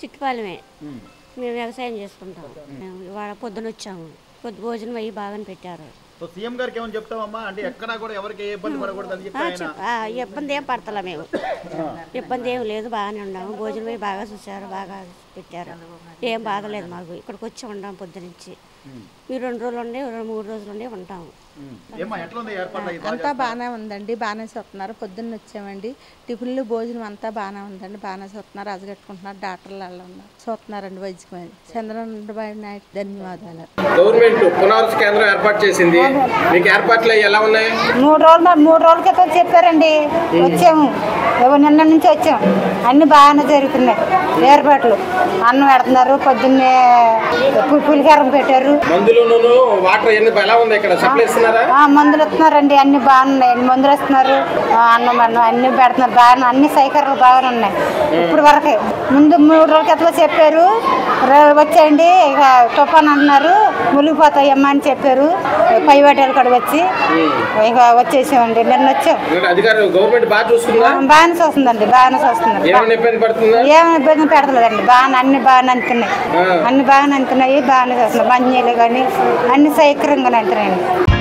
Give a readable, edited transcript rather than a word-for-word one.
చిట్టుపాలెమే మేము వ్యవసాయం చేసుకుంటాం. ఇవాళ పొద్దున వచ్చాము. పొద్దు భోజనం అయ్యి బాగానే పెట్టారు. సీఎం గారికి ఏమని చెప్తామమ్మా? అంటే ఎక్కడా కూడా ఎవరికి ఏ ఇబ్బంది పడకూడదని ఇబ్బంది ఏం పడతలా మేము. ఇబ్బంది ఏం లేదు, బాగానే ఉన్నాము. భోజనం అయ్యి బాగా చూసారు, బాగా పెట్టారు. ఏం బాధ లేదు మాకు. ఇక్కడికి వచ్చి ఉంటాం పొద్దునుంచి. ఈ 2 రోజులు ఉండే 3 రోజులు ఉండే ఉంటాము. అంతా బాగానే ఉందండి, బాగానే చూస్తున్నారు. పొద్దున్న వచ్చామండి, టిఫిన్లు భోజనం అంతా బాగానే ఉందండి, బాగానే చూస్తున్నారు. అజగట్టుకుంటున్నారు, డాక్టర్లు వాళ్ళు ఉన్నారు, చూస్తున్నారండి వైద్యం. చంద్రబాబు నాయుడు ధన్యవాదాలు. గవర్నమెంట్ పునరావాస కేంద్రం ఏర్పాటు చేసింది, మీకు ఏర్పాట్లు ఎలా ఉన్నాయి? 3 రోజుల క్రితం చెప్పారండి, వచ్చాము. నిన్న నుంచి వచ్చాము. అన్ని బాగానే జరుగుతున్నాయి ఏర్పాట్లు. అన్నం పెడుతున్నారు, పొద్దున్నే పులికారం పెట్టారు. మందులు వాటర్ ఎలా ఉంది ఇక్కడ? సప్లై ఇస్తున్నారా? మందులు ఇస్తున్నారండి, అన్ని బాగున్నాయి. మందులు ఇస్తున్నారు, అన్నం అన్ని పెడుతున్నారు. బాగా అన్ని సౌకర్యాలు బాగానే ఉన్నాయి ఇప్పుడు వరకే. ముందు 3 రోజుల క్రితం చెప్పారు, వచ్చేయండి ఇక తుఫాన్ అంటున్నారు, మునిగిపోతాయమ్మా అని చెప్పారు. పైవాటలు కూడా వచ్చి ఇక వచ్చేసామండి. నిన్న వచ్చాం. బాగానే చూస్తుందండి, బాగానే చూస్తున్నారు. ఏమైనా ఇబ్బంది పెడతలేదండి. బాగా అన్ని బాగానే అంటున్నాయి, అన్ని బాగానే అంటున్నాయి, బాగానే చూస్తున్నారు. మంచినీళ్ళు కానీ అన్ని సౌకర్యంగానే అంటున్నాయండి.